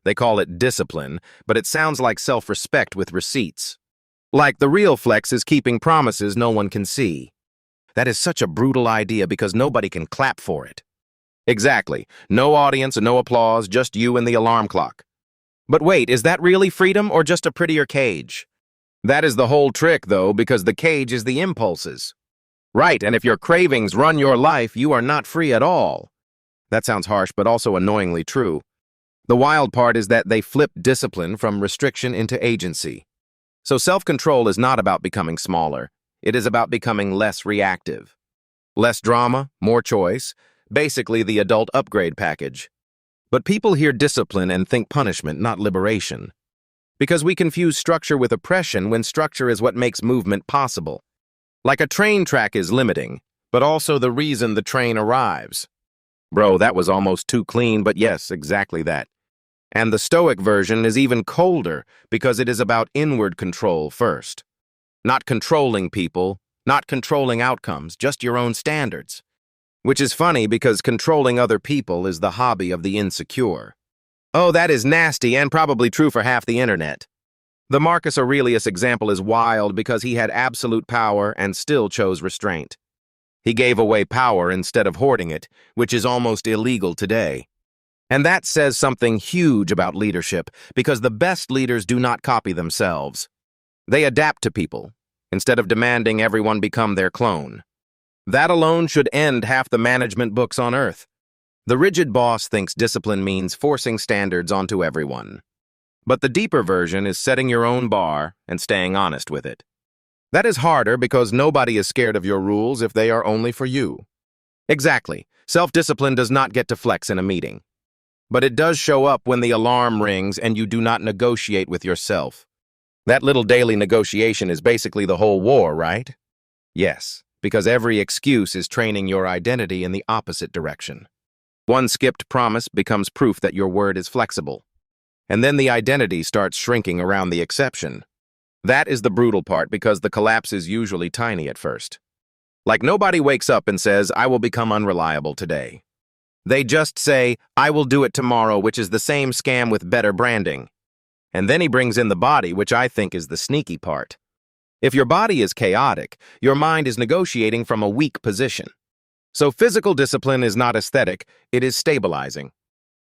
They call it discipline, but it sounds like self-respect with receipts. Like the real flex is keeping promises no one can see. That is such a brutal idea because nobody can clap for it. Exactly. No audience and no applause, just you and the alarm clock. But wait, is that really freedom or just a prettier cage? That is the whole trick, though, because the cage is the impulses. Right, and if your cravings run your life, you are not free at all. That sounds harsh, but also annoyingly true. The wild part is that they flip discipline from restriction into agency. So self-control is not about becoming smaller. It is about becoming less reactive. Less drama, more choice, basically the adult upgrade package. But people hear discipline and think punishment, not liberation. Because we confuse structure with oppression when structure is what makes movement possible. Like a train track is limiting, but also the reason the train arrives. Bro, that was almost too clean, but yes, exactly that. And the Stoic version is even colder because it is about inward control first. Not controlling people, not controlling outcomes, just your own standards. Which is funny because controlling other people is the hobby of the insecure. Oh, that is nasty and probably true for half the internet. The Marcus Aurelius example is wild because he had absolute power and still chose restraint. He gave away power instead of hoarding it, which is almost illegal today. And that says something huge about leadership, because the best leaders do not copy themselves. They adapt to people, instead of demanding everyone become their clone. That alone should end half the management books on earth. The rigid boss thinks discipline means forcing standards onto everyone. But the deeper version is setting your own bar and staying honest with it. That is harder because nobody is scared of your rules if they are only for you. Exactly. Self-discipline does not get to flex in a meeting. But it does show up when the alarm rings and you do not negotiate with yourself. That little daily negotiation is basically the whole war, right? Yes, because every excuse is training your identity in the opposite direction. One skipped promise becomes proof that your word is flexible. And then the identity starts shrinking around the exception. That is the brutal part because the collapse is usually tiny at first. Like nobody wakes up and says, I will become unreliable today. They just say, I will do it tomorrow, which is the same scam with better branding. And then he brings in the body, which I think is the sneaky part. If your body is chaotic, your mind is negotiating from a weak position. So physical discipline is not aesthetic, it is stabilizing.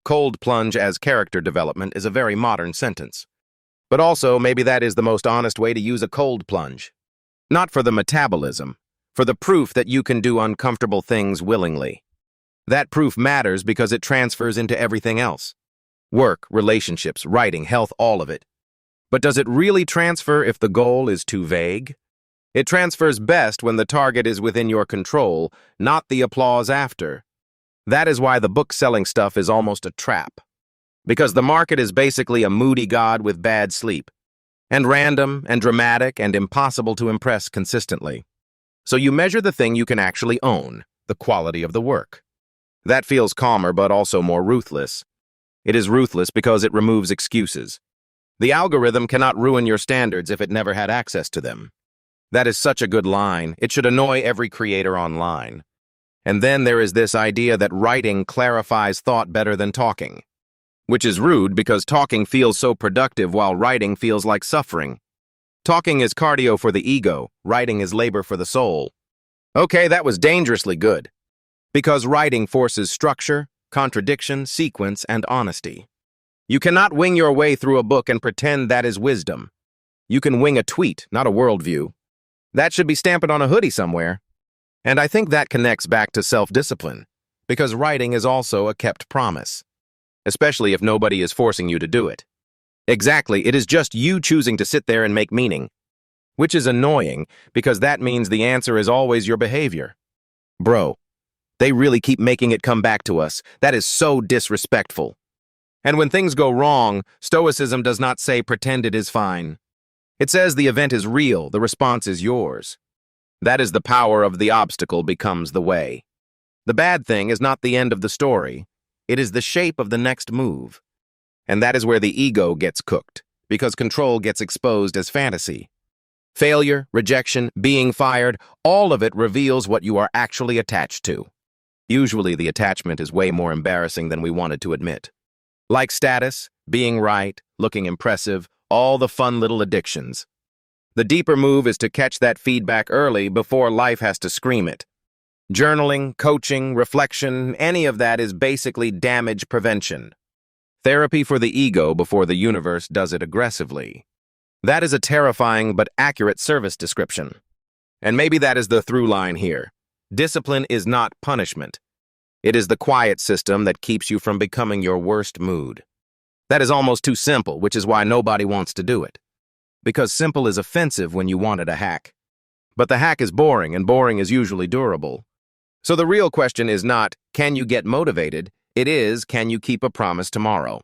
Cold plunge as character development is a very modern sentence. But also, maybe that is the most honest way to use a cold plunge. Not for the metabolism, for the proof that you can do uncomfortable things willingly. That proof matters because it transfers into everything else. Work, relationships, writing, health, all of it. But does it really transfer if the goal is too vague? It transfers best when the target is within your control, not the applause after. That is why the book-selling stuff is almost a trap. Because the market is basically a moody god with bad sleep. And random, and dramatic, and impossible to impress consistently. So you measure the thing you can actually own, the quality of the work. That feels calmer but also more ruthless. It is ruthless because it removes excuses. The algorithm cannot ruin your standards if it never had access to them. That is such a good line. It should annoy every creator online. And then there is this idea that writing clarifies thought better than talking. Which is rude because talking feels so productive while writing feels like suffering. Talking is cardio for the ego, writing is labor for the soul. Okay, that was dangerously good. Because writing forces structure, contradiction, sequence, and honesty. You cannot wing your way through a book and pretend that is wisdom. You can wing a tweet, not a worldview. That should be stamped on a hoodie somewhere. And I think that connects back to self-discipline, because writing is also a kept promise, especially if nobody is forcing you to do it. Exactly, it is just you choosing to sit there and make meaning, which is annoying because that means the answer is always your behavior. Bro, they really keep making it come back to us. That is so disrespectful. And when things go wrong, Stoicism does not say pretend it is fine. It says the event is real, the response is yours. That is the power of the obstacle becomes the way. The bad thing is not the end of the story. It is the shape of the next move. And that is where the ego gets cooked, because control gets exposed as fantasy. Failure, rejection, being fired, all of it reveals what you are actually attached to. Usually the attachment is way more embarrassing than we wanted to admit. Like status, being right, looking impressive, all the fun little addictions. The deeper move is to catch that feedback early before life has to scream it. Journaling, coaching, reflection, any of that is basically damage prevention. Therapy for the ego before the universe does it aggressively. That is a terrifying but accurate service description. And maybe that is the through line here. Discipline is not punishment. It is the quiet system that keeps you from becoming your worst mood. That is almost too simple, which is why nobody wants to do it. Because simple is offensive when you wanted a hack. But the hack is boring, and boring is usually durable. So the real question is not, can you get motivated? It is, can you keep a promise tomorrow?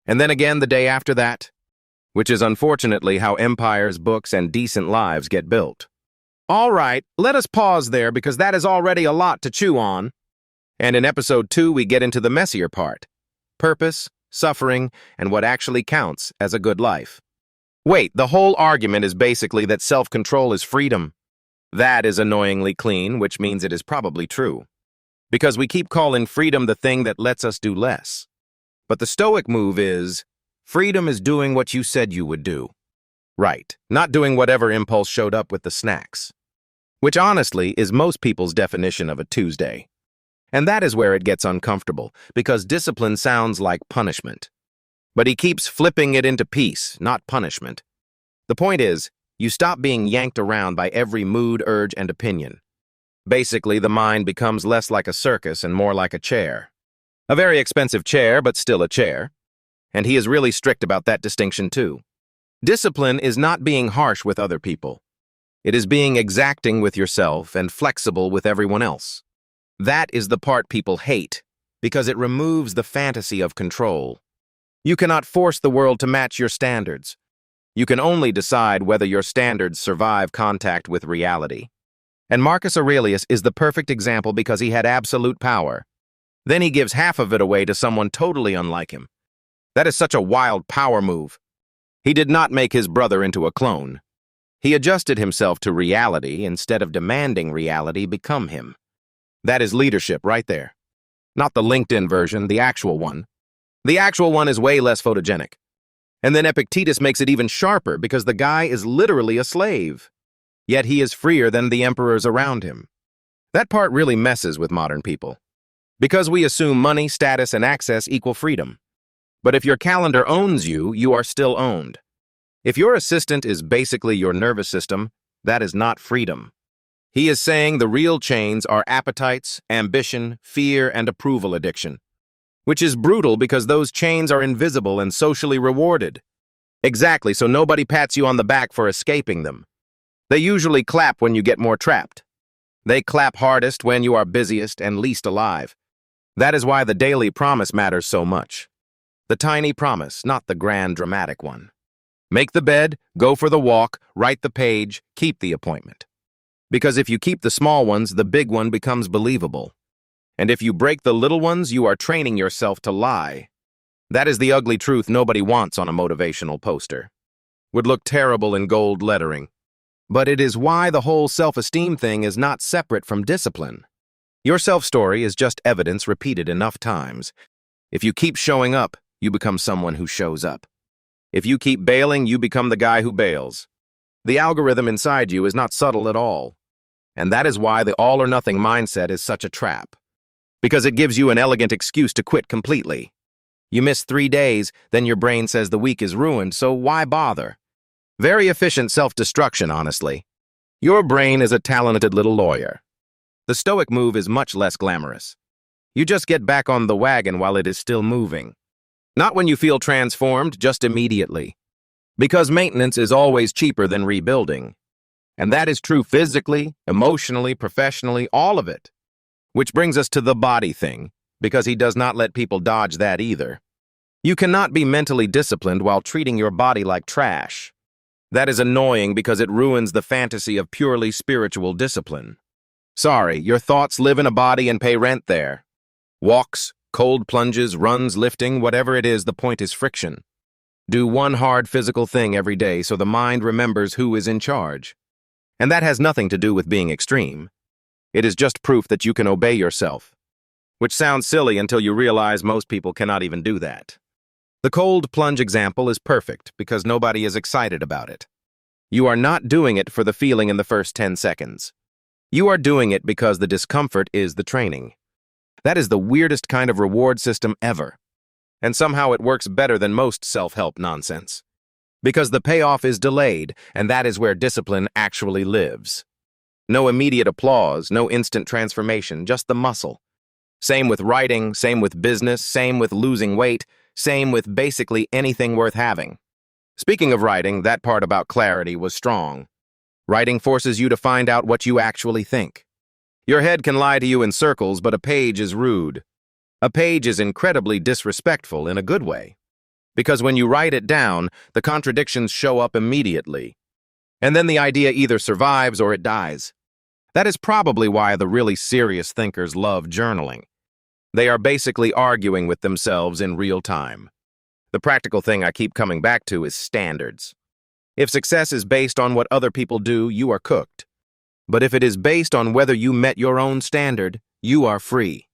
And then again the day after that? Which is unfortunately how empires, books, and decent lives get built. All right, let us pause there because that is already a lot to chew on. And in episode 2, we get into the messier part. Purpose, suffering, and what actually counts as a good life. Wait, the whole argument is basically that self-control is freedom. That is annoyingly clean, which means it is probably true. Because we keep calling freedom the thing that lets us do less. But the Stoic move is, freedom is doing what you said you would do. Right, not doing whatever impulse showed up with the snacks. Which honestly is most people's definition of a Tuesday. And that is where it gets uncomfortable, because discipline sounds like punishment. But he keeps flipping it into peace, not punishment. The point is, you stop being yanked around by every mood, urge, and opinion. Basically, the mind becomes less like a circus and more like a chair. A very expensive chair, but still a chair. And he is really strict about that distinction too. Discipline is not being harsh with other people. It is being exacting with yourself and flexible with everyone else. That is the part people hate, because it removes the fantasy of control. You cannot force the world to match your standards. You can only decide whether your standards survive contact with reality. And Marcus Aurelius is the perfect example because he had absolute power. Then he gives half of it away to someone totally unlike him. That is such a wild power move. He did not make his brother into a clone. He adjusted himself to reality instead of demanding reality become him. That is leadership right there. Not the LinkedIn version, the actual one. The actual one is way less photogenic. And then Epictetus makes it even sharper because the guy is literally a slave. Yet he is freer than the emperors around him. That part really messes with modern people. Because we assume money, status, and access equal freedom. But if your calendar owns you, you are still owned. If your assistant is basically your nervous system, that is not freedom. He is saying the real chains are appetites, ambition, fear, and approval addiction. Which is brutal because those chains are invisible and socially rewarded. Exactly, so nobody pats you on the back for escaping them. They usually clap when you get more trapped. They clap hardest when you are busiest and least alive. That is why the daily promise matters so much. The tiny promise, not the grand dramatic one. Make the bed, go for the walk, write the page, keep the appointment. Because if you keep the small ones, the big one becomes believable. And if you break the little ones, you are training yourself to lie. That is the ugly truth nobody wants on a motivational poster. Would look terrible in gold lettering. But it is why the whole self-esteem thing is not separate from discipline. Your self-story is just evidence repeated enough times. If you keep showing up, you become someone who shows up. If you keep bailing, you become the guy who bails. The algorithm inside you is not subtle at all. And that is why the all-or-nothing mindset is such a trap. Because it gives you an elegant excuse to quit completely. You miss 3 days, then your brain says the week is ruined, so why bother? Very efficient self-destruction, honestly. Your brain is a talented little lawyer. The Stoic move is much less glamorous. You just get back on the wagon while it is still moving. Not when you feel transformed, just immediately. Because maintenance is always cheaper than rebuilding. And that is true physically, emotionally, professionally, all of it. Which brings us to the body thing, because he does not let people dodge that either. You cannot be mentally disciplined while treating your body like trash. That is annoying because it ruins the fantasy of purely spiritual discipline. Sorry, your thoughts live in a body and pay rent there. Walks, cold plunges, runs, lifting, whatever it is, the point is friction. Do one hard physical thing every day so the mind remembers who is in charge. And that has nothing to do with being extreme. It is just proof that you can obey yourself. Which sounds silly until you realize most people cannot even do that. The cold plunge example is perfect because nobody is excited about it. You are not doing it for the feeling in the first 10 seconds. You are doing it because the discomfort is the training. That is the weirdest kind of reward system ever. And somehow it works better than most self-help nonsense. Because the payoff is delayed, and that is where discipline actually lives. No immediate applause, no instant transformation, just the muscle. Same with writing, same with business, same with losing weight, same with basically anything worth having. Speaking of writing, that part about clarity was strong. Writing forces you to find out what you actually think. Your head can lie to you in circles, but a page is rude. A page is incredibly disrespectful in a good way. Because when you write it down, the contradictions show up immediately. And then the idea either survives or it dies. That is probably why the really serious thinkers love journaling. They are basically arguing with themselves in real time. The practical thing I keep coming back to is standards. If success is based on what other people do, you are cooked. But if it is based on whether you met your own standard, you are free.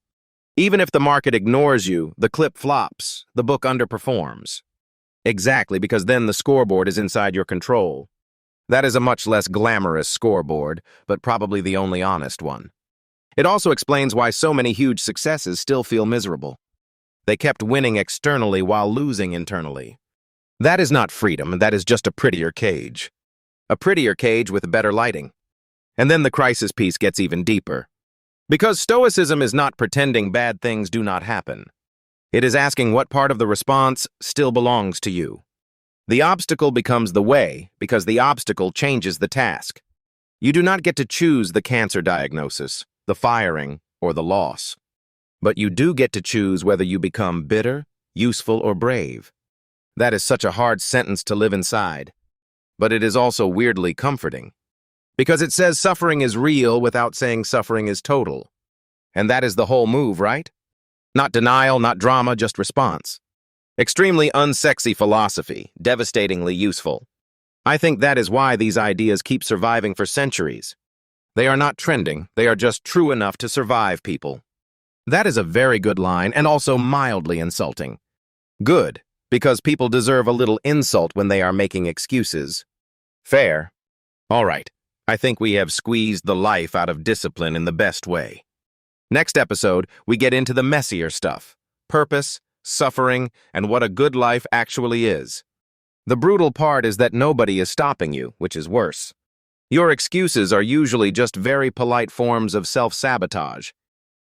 Even if the market ignores you, the clip flops, the book underperforms. Exactly, because then the scoreboard is inside your control. That is a much less glamorous scoreboard, but probably the only honest one. It also explains why so many huge successes still feel miserable. They kept winning externally while losing internally. That is not freedom, that is just a prettier cage. A prettier cage with better lighting. And then the crisis piece gets even deeper. Because Stoicism is not pretending bad things do not happen. It is asking what part of the response still belongs to you. The obstacle becomes the way because the obstacle changes the task. You do not get to choose the cancer diagnosis, the firing, or the loss. But you do get to choose whether you become bitter, useful, or brave. That is such a hard sentence to live inside. But it is also weirdly comforting. Because it says suffering is real without saying suffering is total. And that is the whole move, right? Not denial, not drama, just response. Extremely unsexy philosophy, devastatingly useful. I think that is why these ideas keep surviving for centuries. They are not trending, they are just true enough to survive people. That is a very good line and also mildly insulting. Good, because people deserve a little insult when they are making excuses. Fair. All right. I think we have squeezed the life out of discipline in the best way. Next episode, we get into the messier stuff. Purpose, suffering, and what a good life actually is. The brutal part is that nobody is stopping you, which is worse. Your excuses are usually just very polite forms of self-sabotage.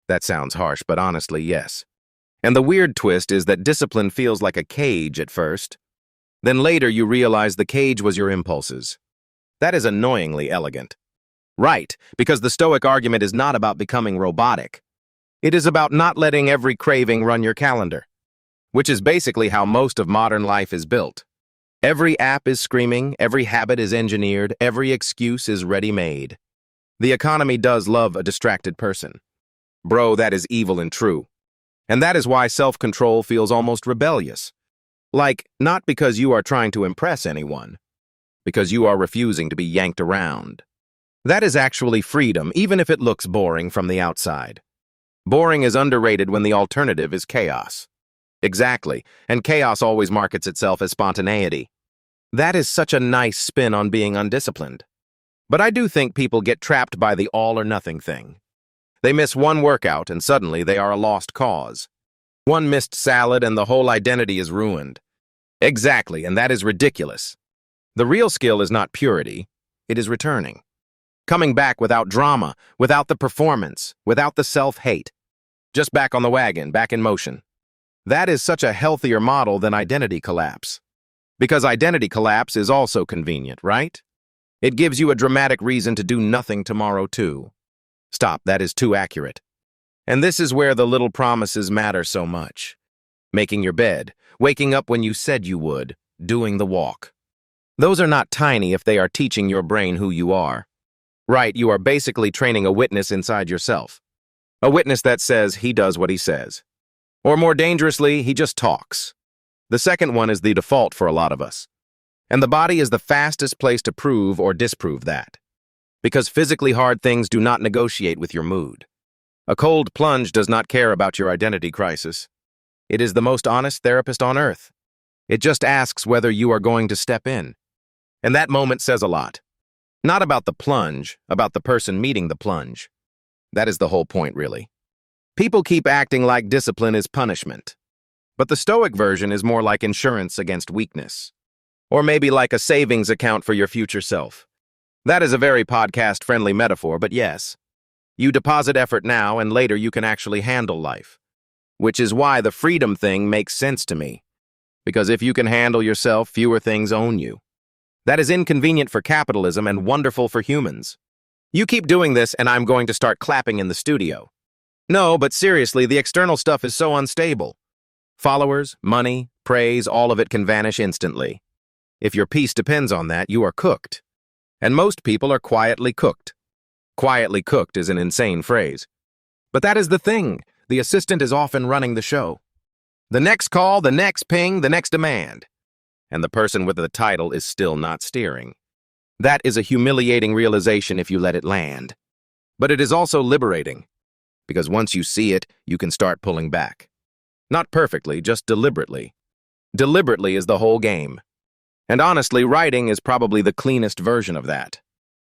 That sounds harsh, but honestly, yes. And the weird twist is that discipline feels like a cage at first. Then later you realize the cage was your impulses. That is annoyingly elegant. Right, because the Stoic argument is not about becoming robotic. It is about not letting every craving run your calendar, which is basically how most of modern life is built. Every app is screaming, every habit is engineered, every excuse is ready-made. The economy does love a distracted person. Bro, that is evil and true. And that is why self-control feels almost rebellious. Like, not because you are trying to impress anyone, because you are refusing to be yanked around. That is actually freedom, even if it looks boring from the outside. Boring is underrated when the alternative is chaos. Exactly, and chaos always markets itself as spontaneity. That is such a nice spin on being undisciplined. But I do think people get trapped by the all-or-nothing thing. They miss one workout and suddenly they are a lost cause. One missed salad and the whole identity is ruined. Exactly, and that is ridiculous. The real skill is not purity, it is returning. Coming back without drama, without the performance, without the self-hate. Just back on the wagon, back in motion. That is such a healthier model than identity collapse. Because identity collapse is also convenient, right? It gives you a dramatic reason to do nothing tomorrow too. Stop, that is too accurate. And this is where the little promises matter so much. Making your bed, waking up when you said you would, doing the walk. Those are not tiny if they are teaching your brain who you are. Right, you are basically training a witness inside yourself. A witness that says he does what he says. Or more dangerously, he just talks. The second one is the default for a lot of us. And the body is the fastest place to prove or disprove that. Because physically hard things do not negotiate with your mood. A cold plunge does not care about your identity crisis. It is the most honest therapist on earth. It just asks whether you are going to step in. And that moment says a lot. Not about the plunge, about the person meeting the plunge. That is the whole point, really. People keep acting like discipline is punishment. But the Stoic version is more like insurance against weakness. Or maybe like a savings account for your future self. That is a very podcast-friendly metaphor, but yes. You deposit effort now, and later you can actually handle life. Which is why the freedom thing makes sense to me. Because if you can handle yourself, fewer things own you. That is inconvenient for capitalism and wonderful for humans. You keep doing this, and I'm going to start clapping in the studio. No, but seriously, the external stuff is so unstable. Followers, money, praise, all of it can vanish instantly. If your peace depends on that, you are cooked. And most people are quietly cooked. Quietly cooked is an insane phrase. But that is the thing. The assistant is often running the show. The next call, the next ping, the next demand. And the person with the title is still not steering. That is a humiliating realization if you let it land. But it is also liberating. Because once you see it, you can start pulling back. Not perfectly, just deliberately. Deliberately is the whole game. And honestly, writing is probably the cleanest version of that.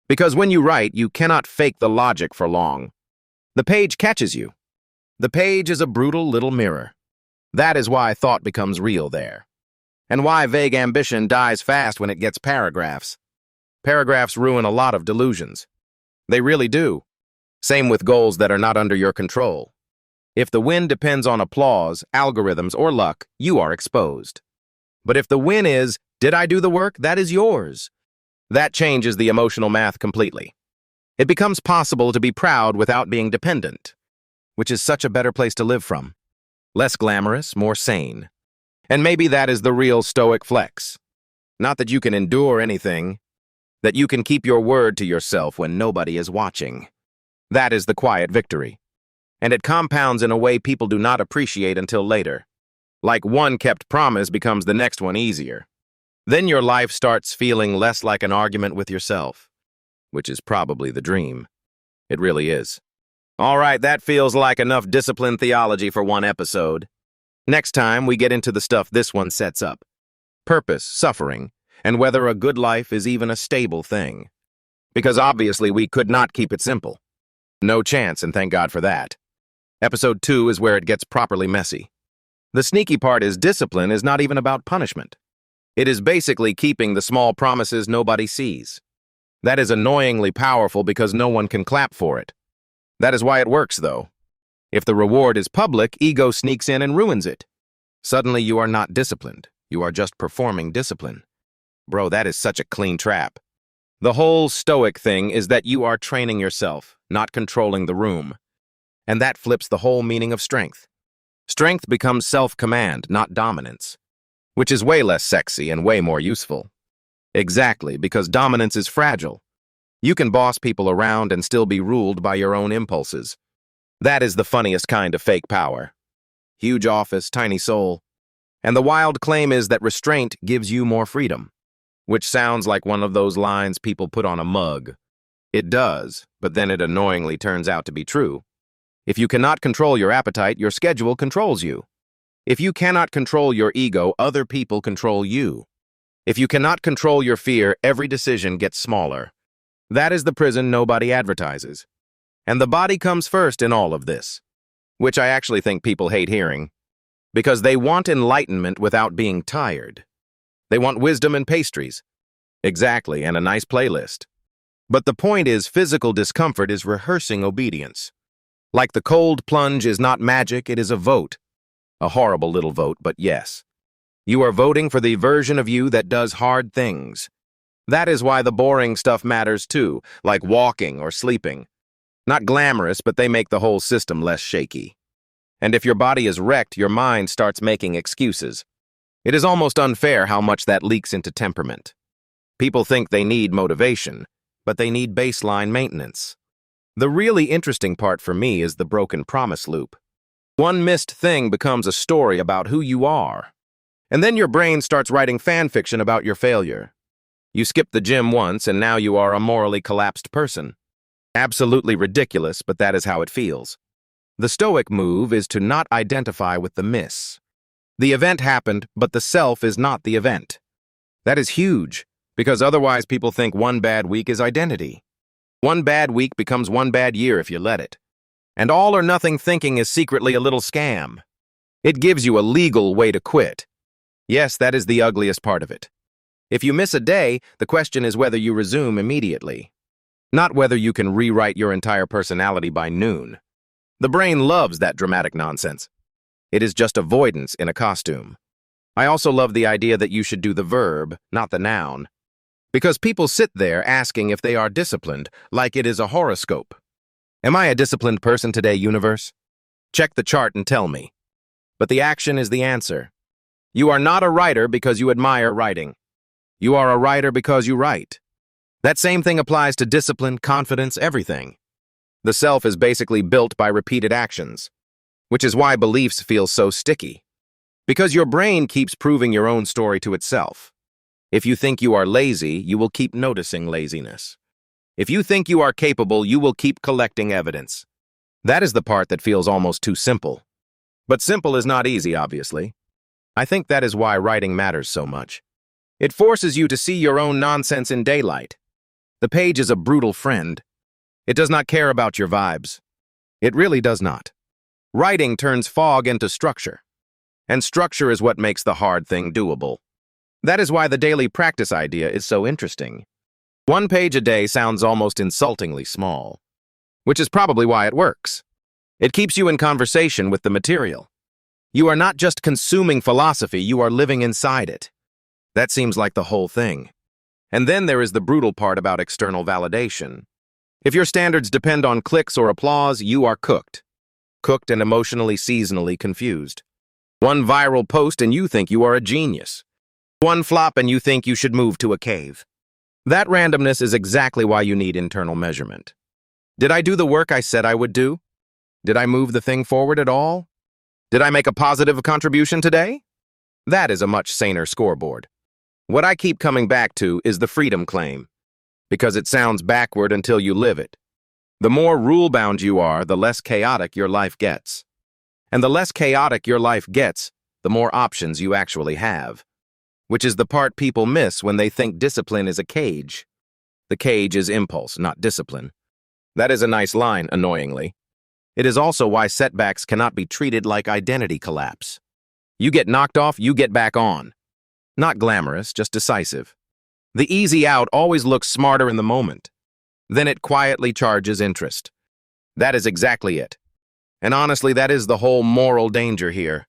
Because when you write, you cannot fake the logic for long. The page catches you. The page is a brutal little mirror. That is why thought becomes real there. And why vague ambition dies fast when it gets paragraphs. Paragraphs ruin a lot of delusions. They really do. Same with goals that are not under your control. If the win depends on applause, algorithms, or luck, you are exposed. But if the win is, did I do the work? That is yours. That changes the emotional math completely. It becomes possible to be proud without being dependent, which is such a better place to live from. Less glamorous, more sane. And maybe that is the real Stoic flex. Not that you can endure anything, that you can keep your word to yourself when nobody is watching. That is the quiet victory. And it compounds in a way people do not appreciate until later. Like one kept promise becomes the next one easier. Then your life starts feeling less like an argument with yourself, which is probably the dream. It really is. All right, that feels like enough discipline theology for one episode. Next time, we get into the stuff this one sets up. Purpose, suffering, and whether a good life is even a stable thing. Because obviously we could not keep it simple. No chance, and thank God for that. Episode 2 is where it gets properly messy. The sneaky part is discipline is not even about punishment. It is basically keeping the small promises nobody sees. That is annoyingly powerful because no one can clap for it. That is why it works, though. If the reward is public, ego sneaks in and ruins it. Suddenly you are not disciplined. You are just performing discipline. Bro, that is such a clean trap. The whole Stoic thing is that you are training yourself, not controlling the room. And that flips the whole meaning of strength. Strength becomes self-command, not dominance. Which is way less sexy and way more useful. Exactly, because dominance is fragile. You can boss people around and still be ruled by your own impulses. That is the funniest kind of fake power. Huge office, tiny soul. And the wild claim is that restraint gives you more freedom. Which sounds like one of those lines people put on a mug. It does, but then it annoyingly turns out to be true. If you cannot control your appetite, your schedule controls you. If you cannot control your ego, other people control you. If you cannot control your fear, every decision gets smaller. That is the prison nobody advertises. And the body comes first in all of this, which I actually think people hate hearing, because they want enlightenment without being tired. They want wisdom and pastries. Exactly, and a nice playlist. But the point is, physical discomfort is rehearsing obedience. Like the cold plunge is not magic, it is a vote. A horrible little vote, but yes. You are voting for the version of you that does hard things. That is why the boring stuff matters too, like walking or sleeping. Not glamorous, but they make the whole system less shaky. And if your body is wrecked, your mind starts making excuses. It is almost unfair how much that leaks into temperament. People think they need motivation, but they need baseline maintenance. The really interesting part for me is the broken promise loop. One missed thing becomes a story about who you are. And then your brain starts writing fan fiction about your failure. You skipped the gym once and now you are a morally collapsed person. Absolutely ridiculous, but that is how it feels. The Stoic move is to not identify with the miss. The event happened, but the self is not the event. That is huge, because otherwise people think one bad week is identity. One bad week becomes one bad year if you let it. And all or nothing thinking is secretly a little scam. It gives you a legal way to quit. Yes, that is the ugliest part of it. If you miss a day, the question is whether you resume immediately, not whether you can rewrite your entire personality by noon. The brain loves that dramatic nonsense. It is just avoidance in a costume. I also love the idea that you should do the verb, not the noun. Because people sit there asking if they are disciplined, like it is a horoscope. Am I a disciplined person today, universe? Check the chart and tell me. But the action is the answer. You are not a writer because you admire writing. You are a writer because you write. That same thing applies to discipline, confidence, everything. The self is basically built by repeated actions, which is why beliefs feel so sticky. Because your brain keeps proving your own story to itself. If you think you are lazy, you will keep noticing laziness. If you think you are capable, you will keep collecting evidence. That is the part that feels almost too simple. But simple is not easy, obviously. I think that is why writing matters so much. It forces you to see your own nonsense in daylight. The page is a brutal friend. It does not care about your vibes. It really does not. Writing turns fog into structure. And structure is what makes the hard thing doable. That is why the daily practice idea is so interesting. One page a day sounds almost insultingly small, which is probably why it works. It keeps you in conversation with the material. You are not just consuming philosophy, you are living inside it. That seems like the whole thing. And then there is the brutal part about external validation. If your standards depend on clicks or applause, you are cooked. Cooked and emotionally seasonally confused. One viral post and you think you are a genius. One flop and you think you should move to a cave. That randomness is exactly why you need internal measurement. Did I do the work I said I would do? Did I move the thing forward at all? Did I make a positive contribution today? That is a much saner scoreboard. What I keep coming back to is the freedom claim, because it sounds backward until you live it. The more rule-bound you are, the less chaotic your life gets. And the less chaotic your life gets, the more options you actually have. Which is the part people miss when they think discipline is a cage. The cage is impulse, not discipline. That is a nice line, annoyingly. It is also why setbacks cannot be treated like identity collapse. You get knocked off, you get back on. Not glamorous, just decisive. The easy out always looks smarter in the moment. Then it quietly charges interest. That is exactly it. And honestly, that is the whole moral danger here.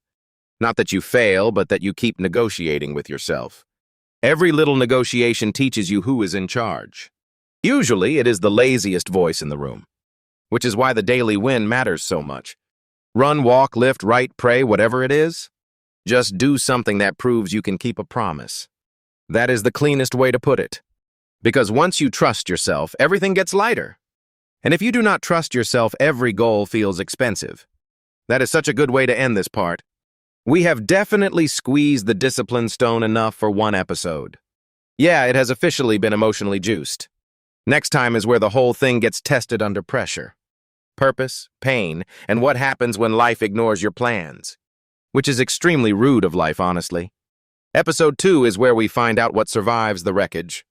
Not that you fail, but that you keep negotiating with yourself. Every little negotiation teaches you who is in charge. Usually, it is the laziest voice in the room, which is why the daily win matters so much. Run, walk, lift, write, pray, whatever it is. Just do something that proves you can keep a promise. That is the cleanest way to put it. Because once you trust yourself, everything gets lighter. And if you do not trust yourself, every goal feels expensive. That is such a good way to end this part. We have definitely squeezed the discipline stone enough for one episode. Yeah, it has officially been emotionally juiced. Next time is where the whole thing gets tested under pressure. Purpose, pain, and what happens when life ignores your plans. Which is extremely rude of life, honestly. Episode 2 is where we find out what survives the wreckage.